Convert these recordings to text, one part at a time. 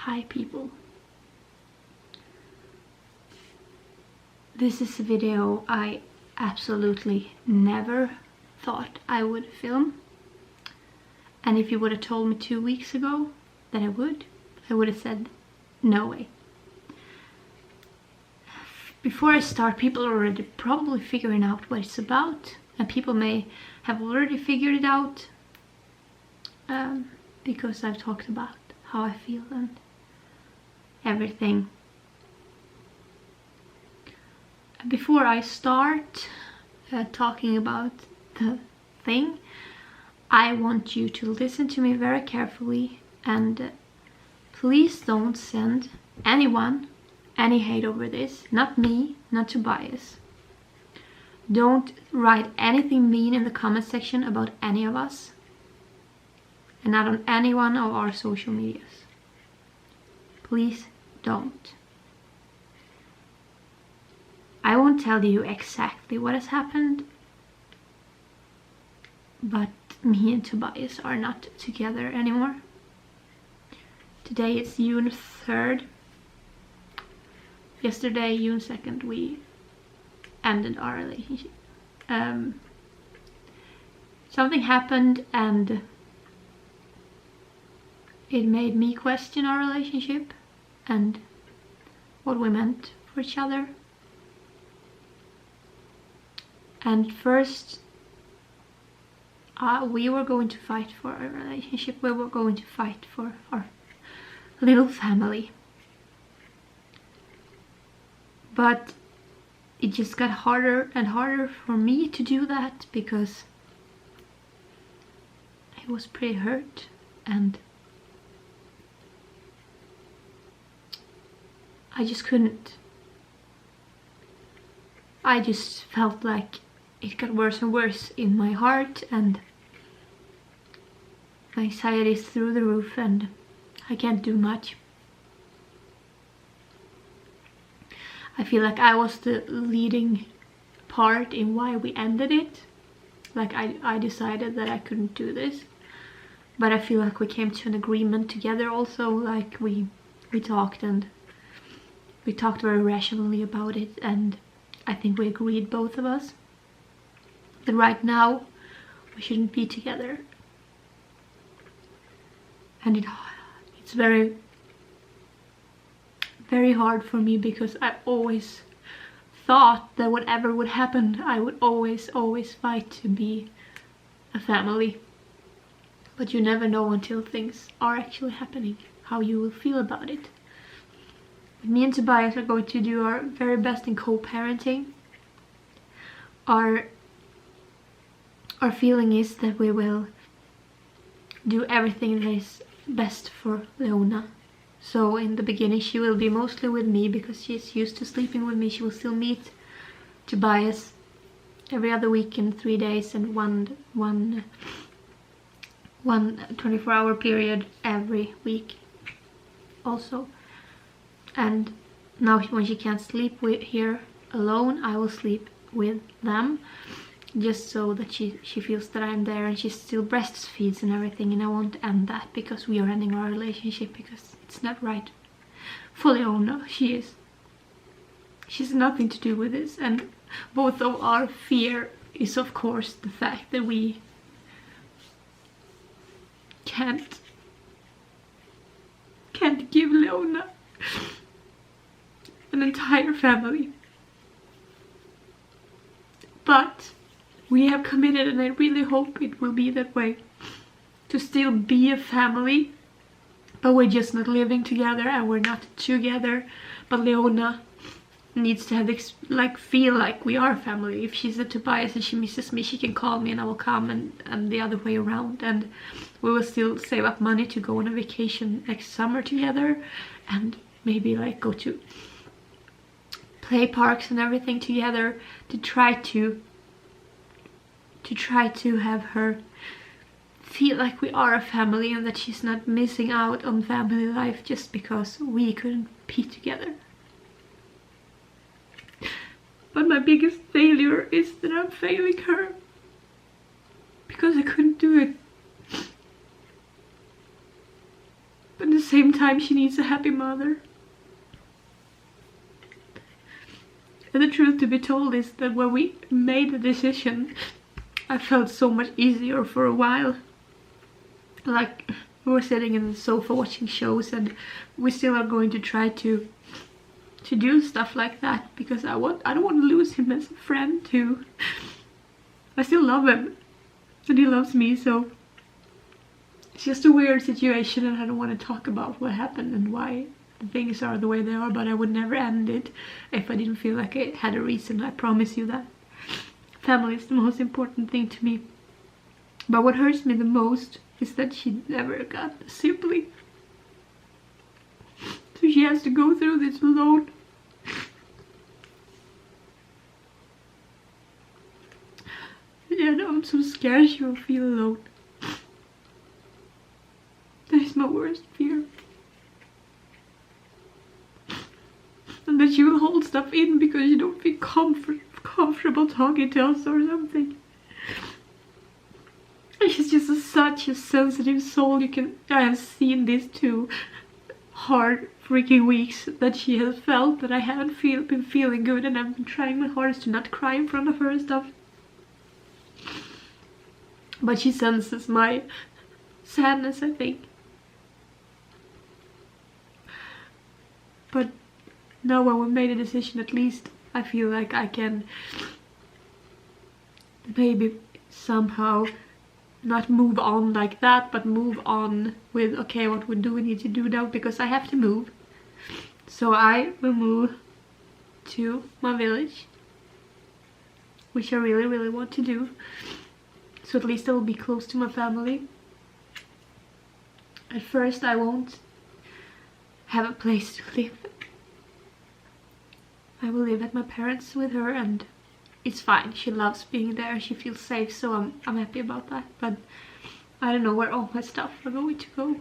Hi people. This is a video I absolutely never thought I would film. And if you would have told me 2 weeks ago that I would have said no way. Before I start, people are already probably figuring out what it's about, and people may have already figured it out because I've talked about how I feel and everything. Before I start talking about the thing, I want you to listen to me very carefully, and please don't send anyone any hate over this. Not me, not Tobias. Don't write anything mean in the comment section about any of us, and not on any one of our social medias. Please don't. I won't tell you exactly what has happened, but me and Tobias are not together anymore. Today it's June 3rd. Yesterday, June 2nd, we ended our relationship. Something happened and it made me question our relationship and what we meant for each other. And first, we were going to fight for our relationship. We were going to fight for our little family. But it just got harder and harder for me to do that because I was pretty hurt, and I just couldn't. I just felt like it got worse and worse in my heart, and my anxiety is through the roof, and I can't do much. I feel like I was the leading part in why we ended it. Like I decided that I couldn't do this, but I feel like we came to an agreement together also. Like we talked, and we talked very rationally about it, and I think we agreed, both of us, that right now we shouldn't be together. And it's very, very hard for me because I always thought that whatever would happen, I would always fight to be a family. But you never know until things are actually happening, how you will feel about it. Me and Tobias are going to do our very best in co-parenting. Our feeling is that we will do everything that is best for Leona. So in the beginning she will be mostly with me because she's used to sleeping with me. She will still meet Tobias every other week in 3 days, and one 24-hour period every week also. And now when she can't sleep here alone, I will sleep with them, just so that she feels that I'm there, and she still breastfeeds and everything. And I won't end that because we are ending our relationship, because it's not right for Leona. She's nothing to do with this, and both of our fear is of course the fact that we can't give Leona an entire family. But we have committed, and I really hope it will be that way, to still be a family, but we're just not living together and we're not together. But Leona needs to have feel like we are a family. If she's at Tobias and she misses me, she can call me and I will come, and the other way around. And we will still save up money to go on a vacation next summer together, and maybe like go to play parks and everything together, to try to have her feel like we are a family, and that she's not missing out on family life just because we couldn't be together. But my biggest failure is that I'm failing her because I couldn't do it. But at the same time she needs a happy mother. And the truth to be told is that when we made the decision, I felt so much easier for a while. Like, we were sitting in the sofa watching shows, and we still are going to try to do stuff like that, because I don't want to lose him as a friend too. I still love him, and he loves me, so it's just a weird situation, and I don't want to talk about what happened and why the things are the way they are, but I would never end it if I didn't feel like I had a reason. I promise you that. Family is the most important thing to me. But what hurts me the most is that she never got a sibling. So she has to go through this alone. Yeah, no, I'm so scared she will feel alone. That is my worst fear. And that she will hold stuff in because you don't feel comfortable talking to us or something. She's just such a sensitive soul. I have seen these 2 hard freaking weeks that she has felt that I haven't been feeling good, and I've been trying my hardest to not cry in front of her and stuff. But she senses my sadness, I think. But now when we made a decision, at least I feel like I can maybe somehow not move on like that, but move on with, okay, what do we need to do now, because I have to move. So I will move to my village, which I really, really want to do. So at least I will be close to my family. At first I won't have a place to live. I will live at my parents' with her, and it's fine. She loves being there. She feels safe, so I'm happy about that. But I don't know where all my stuff are going to go.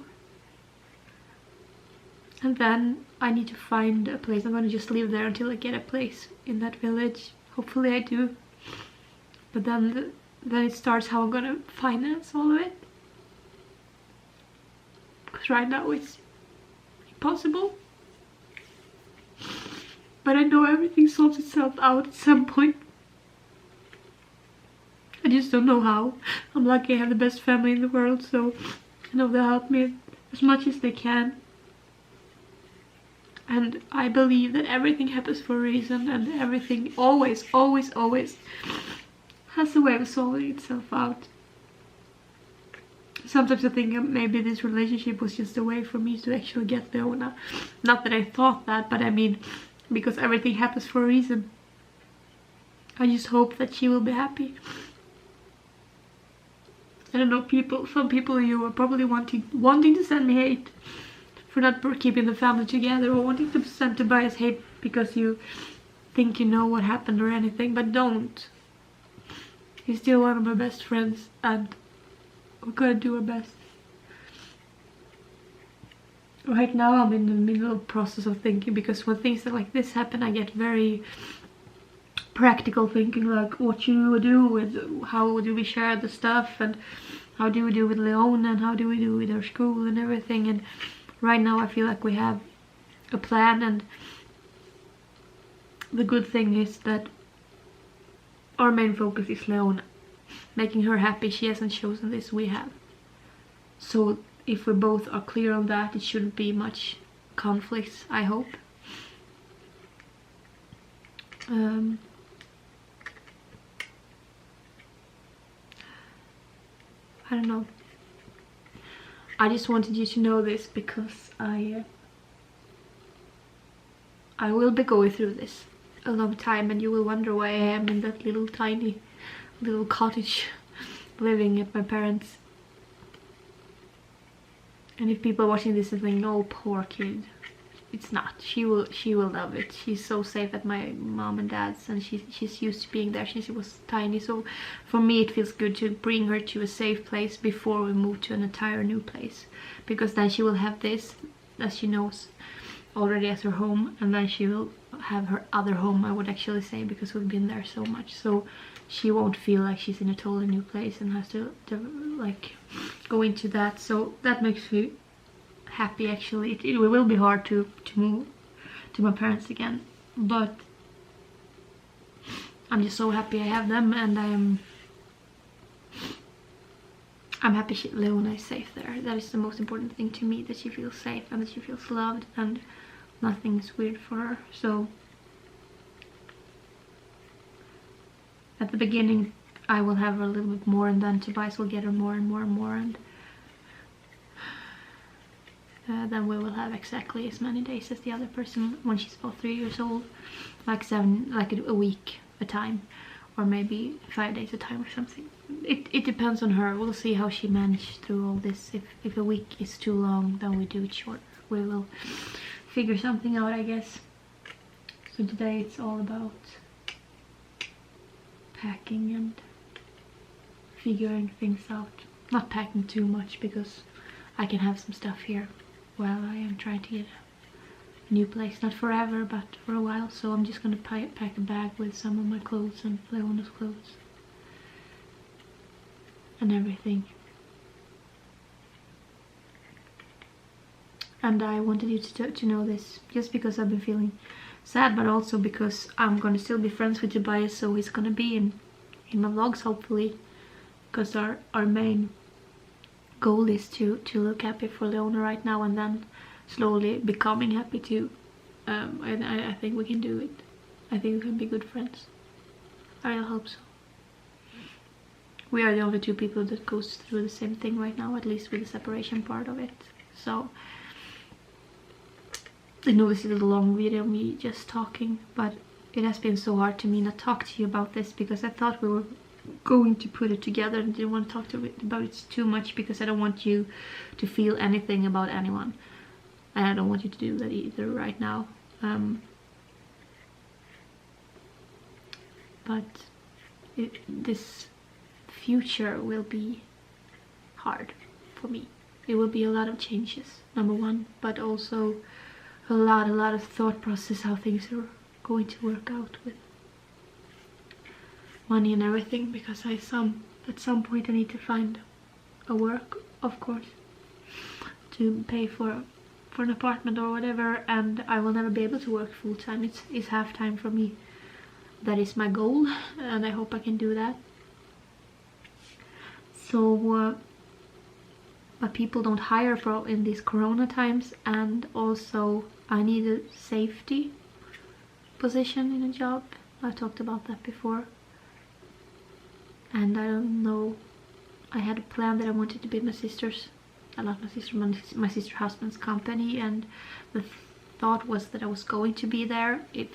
And then I need to find a place. I'm gonna just live there until I get a place in that village. Hopefully I do. But then it starts how I'm gonna finance all of it. Because right now it's impossible. But I know everything solves itself out at some point. I just don't know how. I'm lucky I have the best family in the world, so I know they'll help me as much as they can. And I believe that everything happens for a reason, and everything always, always, always has a way of solving itself out. Sometimes I think maybe this relationship was just a way for me to actually get Leona. Not that I thought that, but I mean, because everything happens for a reason. I just hope that she will be happy. I don't know, some people you are probably wanting to send me hate for not keeping the family together, or wanting to send Tobias hate because you think you know what happened or anything, but don't. He's still one of my best friends, and we're gonna do our best. Right now I'm in the middle process of thinking, because when things like this happen I get very practical thinking, like what you do with, how do we share the stuff, and how do we do with Leona, and how do we do with our school and everything. And right now I feel like we have a plan, and the good thing is that our main focus is Leona. Making her happy. She hasn't chosen this, we have. So if we both are clear on that, it shouldn't be much conflicts, I hope. I don't know. I just wanted you to know this, because I will be going through this a long time, and you will wonder why I am in that little tiny little cottage living at my parents'. And if people are watching this and think, oh, poor kid, it's not. She will love it. She's so safe at my mom and dad's, and she's used to being there since she was tiny. So for me it feels good to bring her to a safe place before we move to an entire new place, because then she will have this, as she knows already, as her home, and then she will have her other home, I would actually say, because we've been there so much. So she won't feel like she's in a totally new place and has to like go into that. So that makes me happy actually. It will be hard to move to my parents again, but I'm just so happy I have them, and I'm happy Leona is safe there. That is the most important thing to me, that she feels safe and that she feels loved and nothing's weird for her. So at the beginning I will have her a little bit more, and then Tobias will get her more and more and more, and then we will have exactly as many days as the other person when she's about 3 years old, like a week a time, or maybe 5 days a time or something. It depends on her. We'll see how she manages through all this. If a week is too long, then we do it short. We will figure something out, I guess. So today it's all about packing and figuring things out. Not packing too much, because I can have some stuff here while I am trying to get a new place. Not forever, but for a while. So I'm just gonna pack a bag with some of my clothes and Leona's clothes and everything. And I wanted you to know this, just because I've been feeling sad, but also because I'm gonna still be friends with Tobias, so he's gonna be in my vlogs hopefully, because our main goal is to look happy for Leona right now, and then slowly becoming happy too. And I think we can do it. I think we can be good friends. I really hope so. We are the only two people that goes through the same thing right now, at least with the separation part of it. So I know this is a long video, me just talking, but it has been so hard to me not talk to you about this, because I thought we were going to put it together and didn't want to talk about it too much, because I don't want you to feel anything about anyone, and I don't want you to do that either right now. But this future will be hard for me. It will be a lot of changes, number one, but also a lot of thought process how things are going to work out with money and everything, because at some point I need to find a work, of course, to pay for an apartment or whatever, and I will never be able to work full time. It's half time for me. That is my goal, and I hope I can do that. So but people don't hire in these corona times, and also I need a safety position in a job. I talked about that before, and I don't know, I had a plan that I wanted to be my sister's, my sister's husband's company, and the thought was that I was going to be there if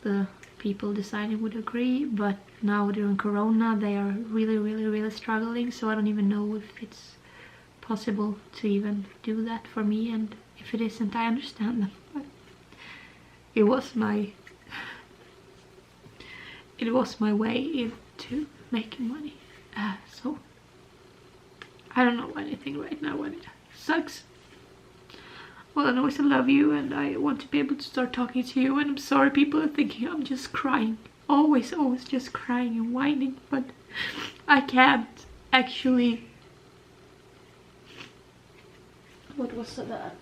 the people deciding would agree, but now during corona they are really struggling, so I don't even know if it's possible to even do that for me, and if it isn't, I understand them. But it was my way into making money, so I don't know anything right now, and it sucks. Well, I know I love you, and I want to be able to start talking to you, and I'm sorry people are thinking I'm just crying. Always just crying and whining, but I can't actually... What was that?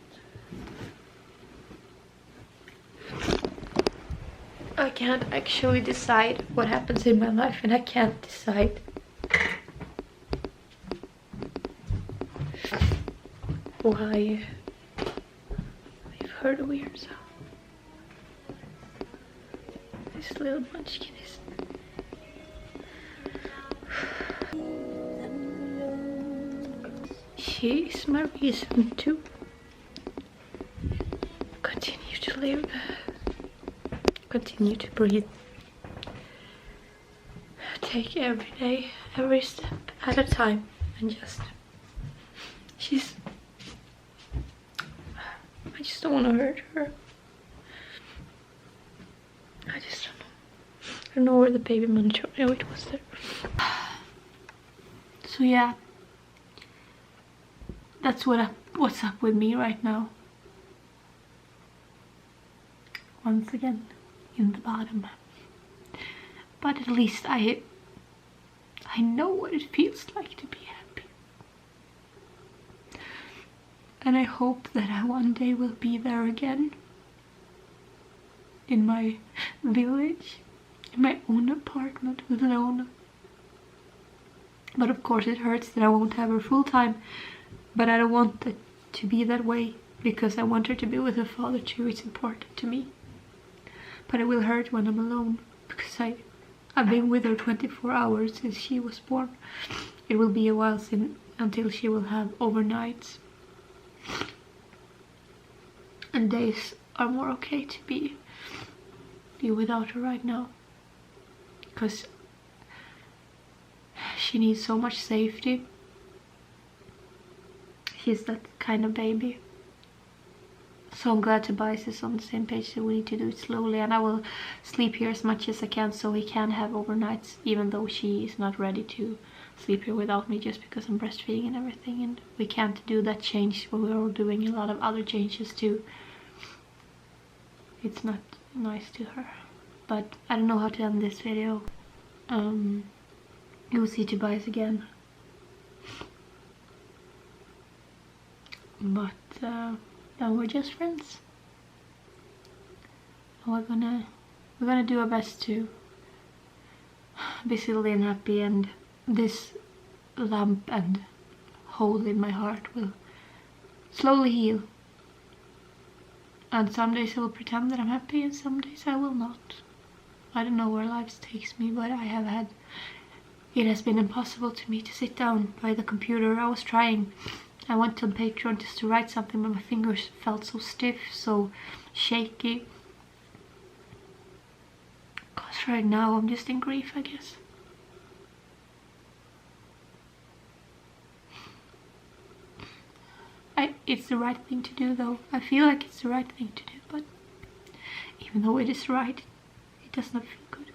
I can't actually decide what happens in my life, and I can't decide why. Heard a weird sound. This little munchkin is... She is my reason to continue to live, continue to breathe, take every day, every step at a time, and just... I just don't want to hurt her. I just don't know. I don't know where the baby monitor... Oh, it was there. So yeah, that's what's up with me right now. Once again, in the bottom. But at least I know what it feels like to be happy. And I hope that I one day will be there again. In my village. In my own apartment with Leona. But of course it hurts that I won't have her full time. But I don't want it to be that way. Because I want her to be with her father too. It's important to me. But it will hurt when I'm alone. Because I've been with her 24 hours since she was born. It will be a while until she will have overnights. And days are more okay to be without her right now. Because she needs so much safety. She's that kind of baby. So I'm glad Tobias is on the same page, so we need to do it slowly. And I will sleep here as much as I can so he can have overnights, even though she is not ready to sleep here without me, just because I'm breastfeeding and everything. And we can't do that change when we're all doing a lot of other changes too. It's not nice to her. But I don't know how to end this video. You'll see Tobias again. But now we're just friends. And we're gonna do our best to be silly and happy, and this lump and hole in my heart will slowly heal. And some days I will pretend that I'm happy and some days I will not. I don't know where life takes me, but it has been impossible to me to sit down by the computer. I was trying. I went on Patreon just to write something, but my fingers felt so stiff, so shaky. Because right now I'm just in grief, I guess. It's the right thing to do, though. I feel like it's the right thing to do, but even though it is right, it does not feel good.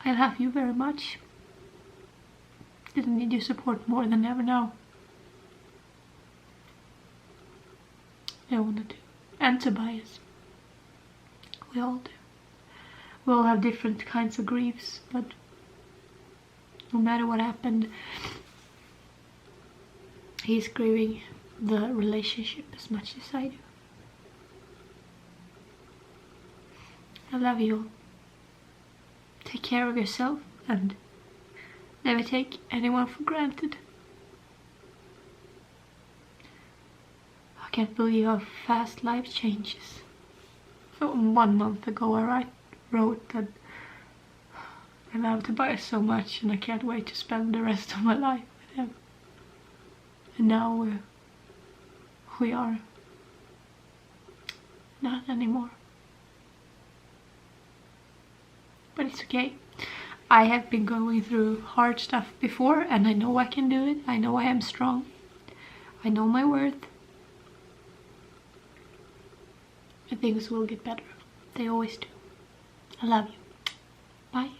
I love you very much. Didn't need your support more than ever now. I wanna do. And Tobias. We all do. We all have different kinds of griefs, but no matter what happened, he's grieving the relationship as much as I do. I love you all. Take care of yourself and never take anyone for granted. I can't believe how fast life changes. So 1 month ago I wrote that I love Tobias so much and I can't wait to spend the rest of my life with him. And now we are not anymore. But it's okay. I have been going through hard stuff before and I know I can do it. I know I am strong. I know my worth. And things will get better. They always do. I love you. Bye.